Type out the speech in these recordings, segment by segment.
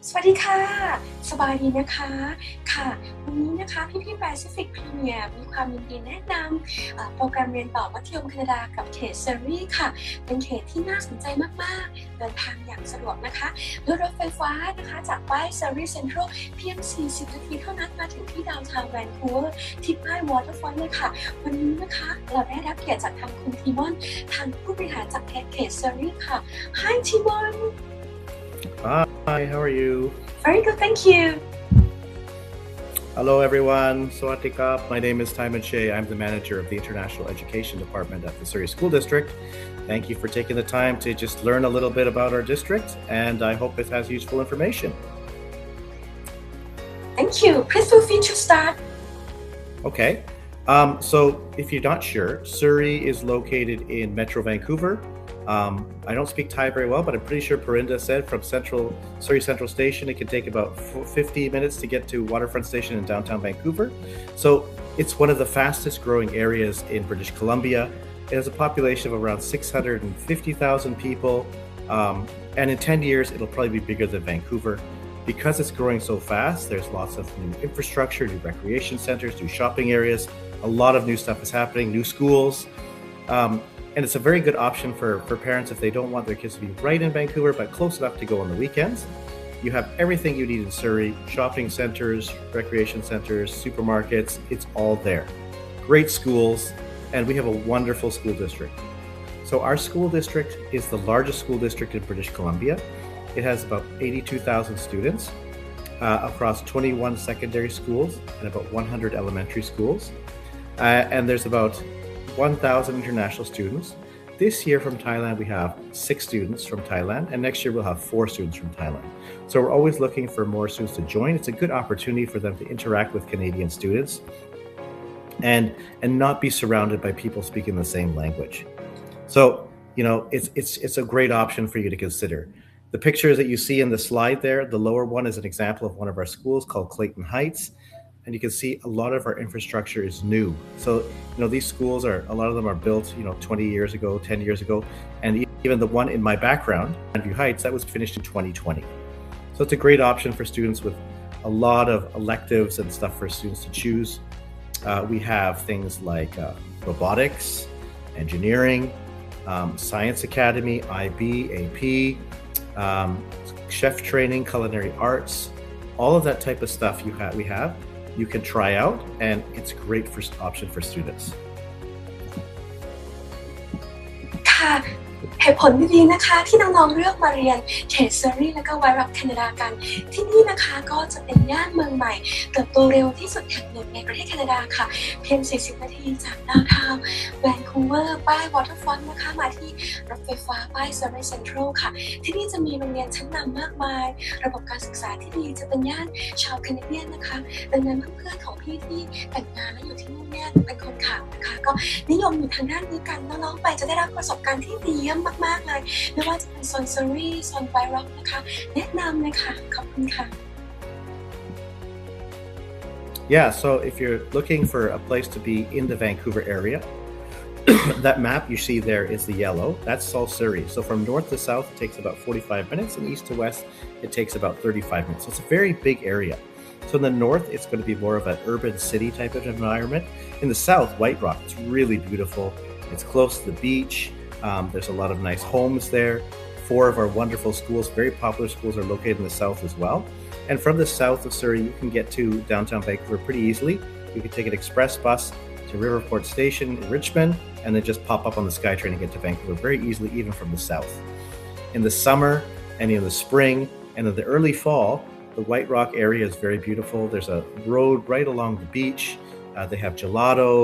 สวัสดีค่ะสบายดีนะคะค่ะวันนี้นะคะพี่ๆ Pacific Premier มีความยินดีแนะนำโปรแกรมเรียนต่อมัธยมแคนาดากับเขต Surrey ค่ะเป็นเขตที่น่าสนใจมากๆเดินทางอย่างสะดวกนะคะด้วยรถไฟฟ้านะคะจากป้าย Surrey Central เพียง40นาทีเท่านั้นมาถึงที่ Downtown Vancouver ที่ป้าย Waterfront เลยค่ะวันนี้นะคะเราได้รับเกียรติจากทางคุณทีมอนทางผู้บริหารจากเขต Surrey ค่ะ Hi ทีมอน Hi, how are you? Very good, thank you. Hello, everyone. Sawadee krap. My name is Timon Shea. I'm the manager of the International Education Department at the Surrey School District. Thank you for taking the time to just learn a little bit about our district, and I hope it has useful information. Thank you. Please feel free to start. Okay. So if you're not sure, Surrey is located in Metro Vancouver. I don't speak Thai very well, but I'm pretty sure Parinda said from Surrey Central Station, it can take about 50 minutes to get to Waterfront Station in downtown Vancouver. So it's one of the fastest growing areas in British Columbia. It has a population of around 650,000 people. And in 10 years, it'll probably be bigger than Vancouver. Because it's growing so fast, there's lots of new infrastructure, new recreation centers, new shopping areas. A lot of new stuff is happening, new schools. And it's a very good option for parents if they don't want their kids to be right in Vancouver, but close enough to go on the weekends. You have everything you need in Surrey, shopping centers, recreation centers, supermarkets, it's all there. Great schools, and we have a wonderful school district. So our school district is the largest school district in British Columbia. It has about 82,000 students across 21 secondary schools and about 100 elementary schools. And there's about 1,000 international students. This year from Thailand, we have 6 students from Thailand, and next year we'll have 4 students from Thailand. So we're always looking for more students to join. It's a good opportunity for them to interact with Canadian students and not be surrounded by people speaking the same language. So, it's a great option for you to consider. The pictures that you see in the slide there, the lower one is an example of one of our schools called Clayton Heights. And you can see a lot of our infrastructure is new. So, these schools a lot of them are built, 20 years ago, 10 years ago. And even the one in my background, Grandview Heights, that was finished in 2020. So it's a great option for students with a lot of electives and stuff for students to choose. We have things like robotics, engineering, science academy, IB, AP, chef training, culinary arts, all of that type of stuff we have. You can try out, and it's a great first option for students. ค่ะเหตุผลดีๆนะคะที่น้องๆเลือกมาเรียนเขต Surrey และก็ Whiterock Canada กันที่นี่นะคะก็จะเป็นย่านเมืองใหม่เติบโตเร็วที่สุดแห่งหนึ่งในประเทศแคนาดาค่ะเพียง40นาทีจาก Downtown Vancouver ป้าย Waterfront นะคะมาที่รถไฟฟ้าป้าย Surrey Central ค่ะที่นี่จะมีโรงเรียนชั้นนำมากมายระบบการศึกษาที่ดีจะเป็นย่านชาวแคนาเดียนนะคะดังนั้นเพื่อนๆของพี่ที่แต่งงานและอยู่ที่นู่นเนี่ยเป็นคนขาวนะคะก็นิยมอยู่ทางด้านนี้กันน้องๆไปจะได้รับประสบการณ์ที่ดีเยี่ยมมากๆเลยไม่ว่าจะเป็นโซน Surrey โซน Whiterock นะคะแนะนำเลยค่ะขอบคุณค่ะ Yeah, so if you're looking for a place to be in the Vancouver area, that map you see there is the yellow. That's all Surrey. So from north to south, it takes about 45 minutes, and east to west, it takes about 35 minutes. So it's a very big area. So in the north, it's going to be more of an urban city type of environment. In the south, Whiterock, it's really beautiful. It's close to the beach. There's a lot of nice homes there. 4 of our wonderful schools, very popular schools, are located in the south as well. And from the south of Surrey, you can get to downtown Vancouver pretty easily. You can take an express bus to Riverport Station in Richmond, and then just pop up on the SkyTrain and get to Vancouver very easily, even from the south. In the summer and in the spring and in the early fall, the Whiterock area is very beautiful. There's a road right along the beach. They have gelato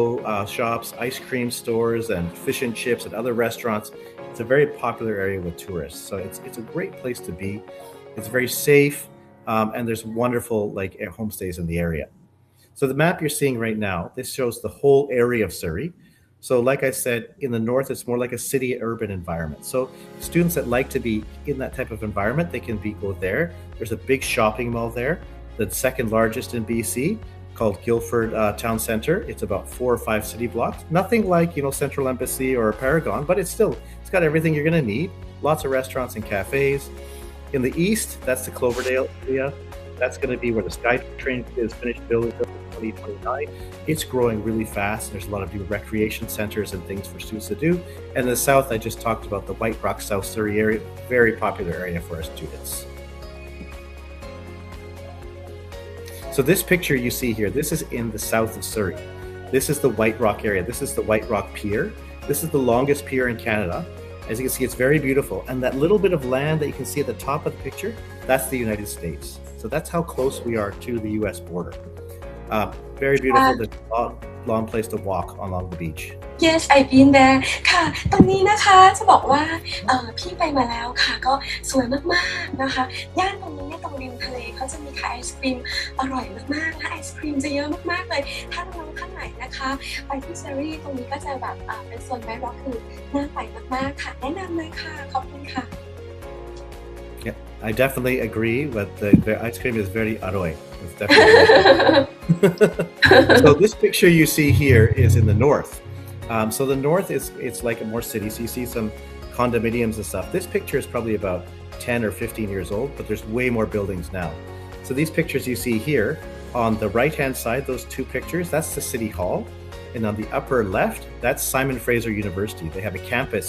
shops, ice cream stores, and fish and chips and other restaurants. It's a very popular area with tourists. So it's a great place to be. It's very safe, and there's wonderful homestays in the area. So the map you're seeing right now, this shows the whole area of Surrey. So like I said, in the north, it's more like a city urban environment. So students that like to be in that type of environment, they can go there. There's a big shopping mall there, the second largest in BC, called Guildford Town Centre. It's about 4 or 5 city blocks. Nothing like, Central Embassy or Paragon, but it's got everything you're going to need. Lots of restaurants and cafes. In the east, that's the Cloverdale area. That's going to be where the SkyTrain is finished building in 2029. It's growing really fast. There's a lot of new recreation centers and things for students to do. And in the south, I just talked about the Whiterock South Surrey area, very popular area for our students. So this picture you see here, this is in the south of Surrey. This is the Whiterock area. This is the Whiterock Pier. This is the longest pier in Canada. As you can see, it's very beautiful. And that little bit of land that you can see at the top of the picture, that's the United States. So that's how close we are to the US border. Very beautiful. There's a long place to walk along the beach. Yes I've been there ค่ะตรงนี้นะคะจะบอกว่าพี่ไปมาแล้วค่ะก็สวยมากๆนะคะย่านตรงนี้เนี่ยตรงริมทะเลเขาจะมีขายไอศครีมอร่อยมากๆและไอศครีมจะเยอะมากๆเลยถ้าน้องๆท่านไหนนะคะไปที่ซัรรีตรงนี้ก็จะแบบเป็นโซนไวท์ร็อกคือน่าไปมากๆค่ะแนะนำเลยค่ะขอบคุณค่ะ Yeah, I definitely agree with the ice cream is very aroy. It's definitely So this picture you see here is in the north. So the north it's like a more city. So you see some condominiums and stuff. This picture is probably about 10 or 15 years old, but there's way more buildings now. So these pictures you see here on the right-hand side, those two pictures, that's the City Hall. And on the upper left, that's Simon Fraser University. They have a campus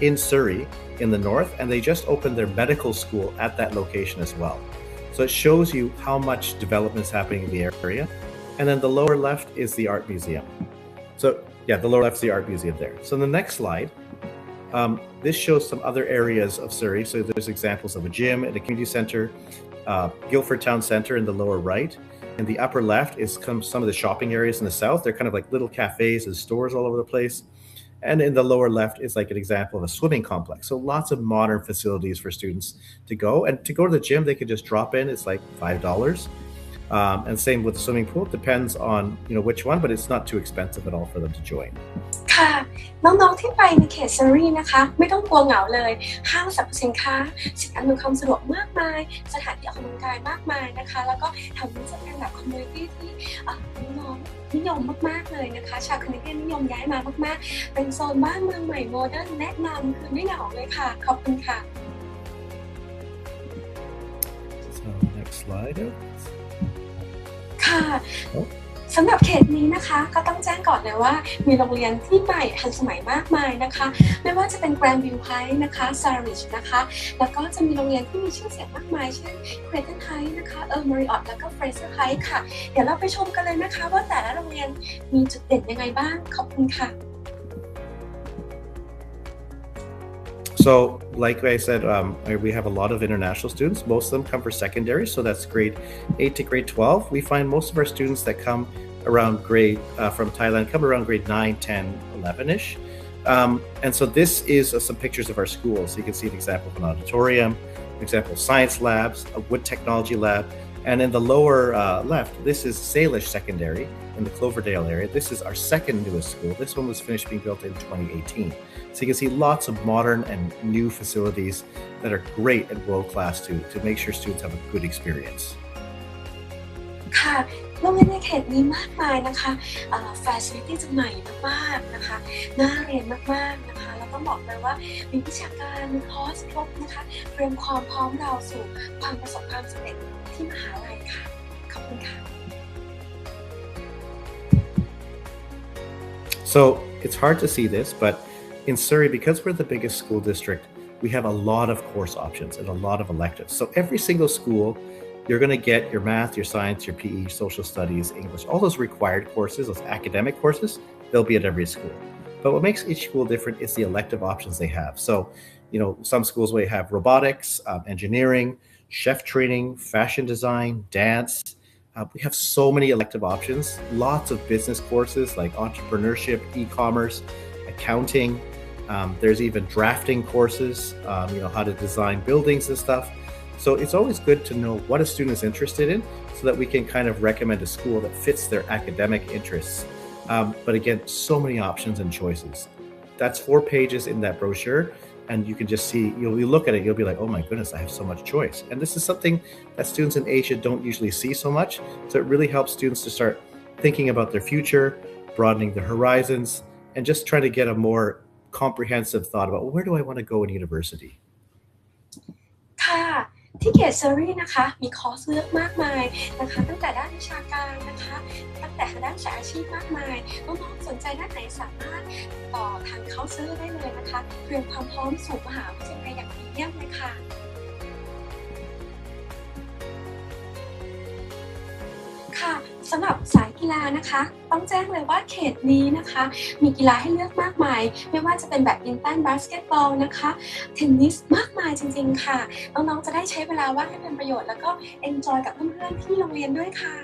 in Surrey in the north, and they just opened their medical school at that location as well. So it shows you how much development is happening in the area. And then the lower left is the art museum. So yeah, the lower left is the art museum there. So in the next slide, this shows some other areas of Surrey. So there's examples of a gym and a community center, Guildford Town Center in the lower right. In the upper left is some of the shopping areas in the south. They're kind of like little cafes and stores all over the place. And in the lower left is like an example of a swimming complex. So lots of modern facilities for students to go. And to go to the gym, they could just drop in. It's like $5. And same with the swimming pool. Depends on which one, but it's not too expensive at all for them to join. ค่ะน้องๆที่ไปในเขตซัรรีนะคะไม่ต้องกลัวเหงาเลยห้างสรรพสินค้าสิ่งอำนวยความสะดวกมากมายสถานที่ออกกำลังกายมากมายนะคะแล้วก็แถวนี้จะเป็นแบบคอมมูนิตี้ที่น้องๆนิยมมากๆเลยนะคะชาวแคนาเดียนนิยมย้ายมามากๆเป็นโซนบ้านเมืองใหม่โมเดิร์นแนะนำคือไม่เหงาเลยค่ะขอบคุณค่ะ So next slide. ค่ะสำหรับเขตนี้นะคะก็ต้องแจ้งก่อนเลยว่ามีโรงเรียนที่ใหม่ทันสมัยมากมายนะคะไม่ว่าจะเป็น Grandview Heights นะคะ Salish นะคะแล้วก็จะมีโรงเรียนที่มีชื่อเสียงมากมายเช่น Red Heights นะคะ Marriott แล้วก็ Fraser Heights ค่ะเดี๋ยวเราไปชมกันเลยนะคะว่าแต่ละโรงเรียนมีจุดเด่นยังไงบ้างขอบคุณค่ะ So, like I said, we have a lot of international students. Most of them come for secondary, so that's grade 8 to grade 12. We find most of our students that come around from Thailand come around grade 9, 10, 11-ish. And so this is some pictures of our schools. So you can see an example of an auditorium, an example of science labs, a wood technology lab, and in the lower left, this is Salish Secondary in the Cloverdale area. This is our second newest school. This one was finished being built in 2018. So you can see lots of modern and new facilities that are great and world-class to make sure students have a good experience. ค่ะโรงเรียนในเขตนี้มากมายนะคะfacility จะใหม่มากๆนะคะน่าเรียนมากๆนะคะแล้วต้องบอกเลยว่ามีวิชาการมีคอร์สครบนะคะเตรียมความพร้อมเราสู่ความประสบความสำเร็จที่มหาลัยค่ะขอบคุณค่ะ So it's hard to see this, but in Surrey, because we're the biggest school district, we have a lot of course options and a lot of electives. So every single school, you're going to get your math, your science, your PE, social studies, English, all those required courses, those academic courses, they'll be at every school. But what makes each school different is the elective options they have. So, some schools will have robotics, engineering, chef training, fashion design, dance. We have so many elective options, lots of business courses like entrepreneurship, e-commerce, accounting. There's even drafting courses, how to design buildings and stuff. So it's always good to know what a student is interested in so that we can kind of recommend a school that fits their academic interests. But again, so many options and choices. That's 4 pages in that brochure. And you can just see, you look at it, you'll be like, oh my goodness, I have so much choice. And this is something that students in Asia don't usually see so much. So it really helps students to start thinking about their future, broadening their horizons, and just try to get a more comprehensive thought about, well, where do I want to go in university? ค่ะ ที่เขตเซอร์รีนะคะมีคอร์สเลือกมากมายนะคะตั้งแต่ด้านวิชาการนะคะตั้งแต่ทางด้านสายอาชีพมากมายน้องๆสนใจด้านไหนสามารถต่อทางเคาน์เตอร์ได้เลยนะคะเตรียมความพร้อมสู่มหาวิทยาลัยอย่างดีเยี่ยมเลยค่ะค่ะสำหรับสายกีฬานะคะต้องแจ้งเลยว่าเขตนี้นะคะมีกีฬาให้เลือกมากมายไม่ว่าจะเป็นแบดมินตันบาสเกตบอลนะคะเทนนิสมากมายจริงๆค่ะน้องๆจะได้ใช้เวลาว่างให้เป็นประโยชน์แล้วก็เอนจอยกับเพื่อนๆที่โรงเรียนด้วยค่ะ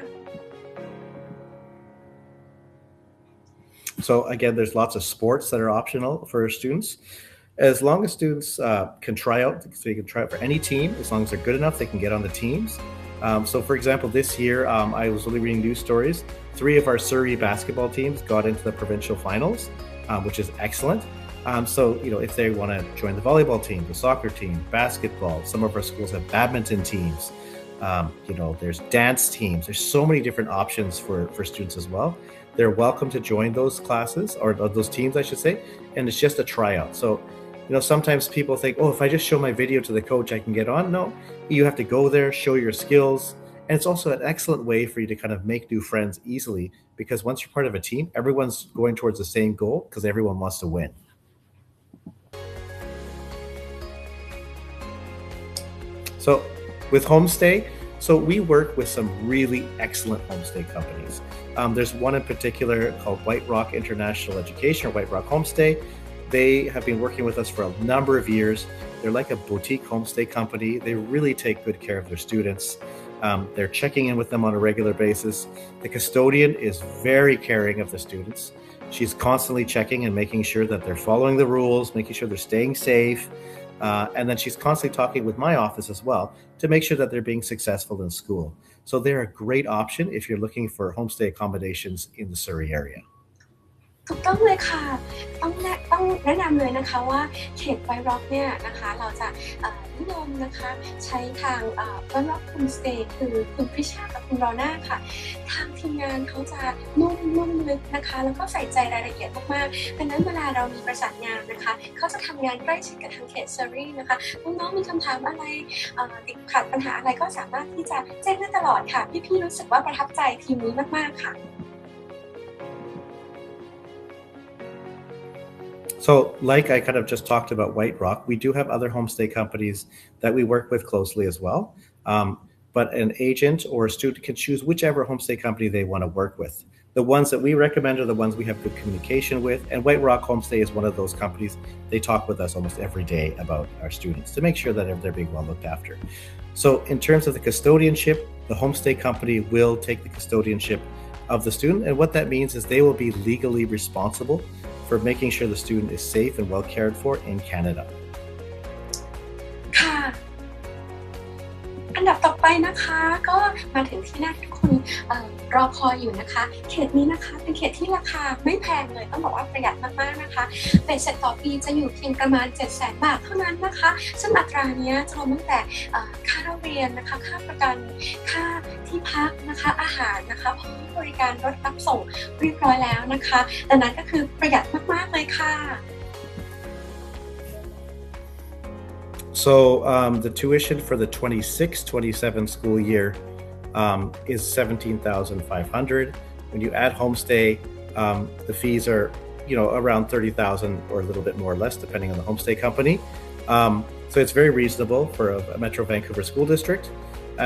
So again, there's lots of sports that are optional for students. As long as students can try out, so you can try out for any team, as long as they're good enough, they can get on the teams. So for example, this year, I was only reading news stories. 3 of our Surrey basketball teams got into the provincial finals, which is excellent. So, if they want to join the volleyball team, the soccer team, basketball, some of our schools have badminton teams. There's dance teams. There's so many different options for students as well. They're welcome to join those classes or those teams, I should say. And it's just a tryout. So, sometimes people think, oh, if I just show my video to the coach, I can get on. No, you have to go there, show your skills. And it's also an excellent way for you to kind of make new friends easily because once you're part of a team, everyone's going towards the same goal because everyone wants to win. So with homestay, so we work with some really excellent homestay companies. There's one in particular called Whiterock International Education or Whiterock Homestay. They have been working with us for a number of years. They're like a boutique homestay company. They really take good care of their students. They're checking in with them on a regular basis. The custodian is very caring of the students. She's constantly checking and making sure that they're following the rules, making sure they're staying safe. And then she's constantly talking with my office as well to make sure that they're being successful in school. So they're a great option if you're looking for homestay accommodations in the Surrey area. ถูกต้องเลยค่ะต้องแนะนำเลยนะคะว่าเขตไวร็อกเนี่ยนะคะเราจะนิยมนะคะใช้ทางไวร็อกโฮมสเตย์คือคุณพริชากับคุณรอน่าค่ะทางทีมงานเขาจะนุ่มลึกนะคะแล้วก็ใส่ใจรายละเอียดมากๆดังนั้นเวลาเรามีประสานงานนะคะเขาจะทำงานใกล้ชิดกับทางเขตเซอร์รีนะคะน้องๆมีคำถามอะไรติดขัดปัญหาอะไรก็สามารถที่จะแจ้งได้ตลอดค่ะพี่ๆรู้สึกว่าประทับใจทีมนี้มากๆค่ะSo like I kind of just talked about Whiterock, we do have other homestay companies that we work with closely as well. But an agent or a student can choose whichever homestay company they want to work with. The ones that we recommend are the ones we have good communication with. And Whiterock Homestay is one of those companies. They talk with us almost every day about our students to make sure that they're being well looked after. So in terms of the custodianship, the homestay company will take the custodianship of the student. And what that means is they will be legally responsible for making sure the student is safe and well cared for in Canada. ค่ะอันดับต่อไปนะคะก็มาถึงที่หน้าที่คุณรอคอยอยู่นะคะเขตนี้นะคะเป็นเขตที่ราคาไม่แพงเลยต้องบอกว่าประหยัดมากๆนะคะเบ็ดเสร็จต่อปีจะอยู่เพียงประมาณ 700,000 บาทเท่านั้นนะคะซึ่งอัตรานี้จะรวมตั้งแต่ค่าเรียนนะคะค่าประกันค่าที่พักนะคะอาหารนะคะพร้อมบริการรถรับส่งเรียบร้อยแล้วนะคะดังนั้นก็คือประหยัดมากๆเลยค่ะ So the tuition for the 26-27 school year is $17,500. When you add homestay, the fees are, around $30,000 or a little bit more or less, depending on the homestay company. So it's very reasonable for a Metro Vancouver school district.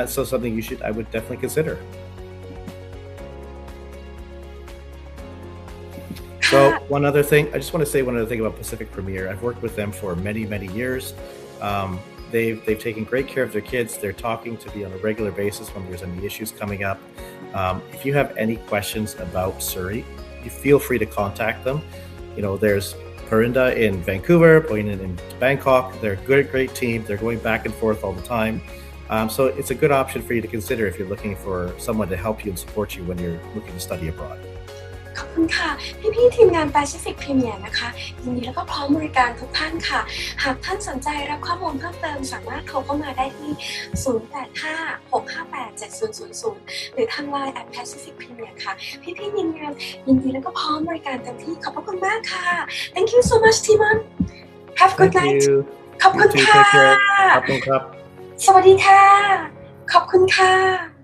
So something I would definitely consider. So I just want to say one other thing about Pacific Premier. I've worked with them for many, many years. They've taken great care of their kids. They're talking to me on a regular basis when there's any issues coming up. If you have any questions about Surrey, you feel free to contact them. There's Parinda in Vancouver, Boynan in Bangkok. They're a great team. They're going back and forth all the time. So it's a good option for you to consider if you're looking for someone to help you and support you when you're looking to study abroad. ขอบคุณค่ะพี่ๆทีมงาน Pacific Premier นะคะยินดีแล้วก็พร้อมบริการทุกท่านค่ะหากท่านสนใจรับข้อมูลเพิ่มเติมสามารถโทรเข้ามาได้ที่ 0856587000 หรือทาง LINE @Pacific Premier ค่ะพี่ๆทีมงานยินดีแล้วก็พร้อมบริการเต็มที่ขอบพระคุณมากค่ะ Thank you so much Timon Have a good night ขอบคุณค่ะขอบคุณครับ สวัสดีค่ะ ขอบคุณค่ะ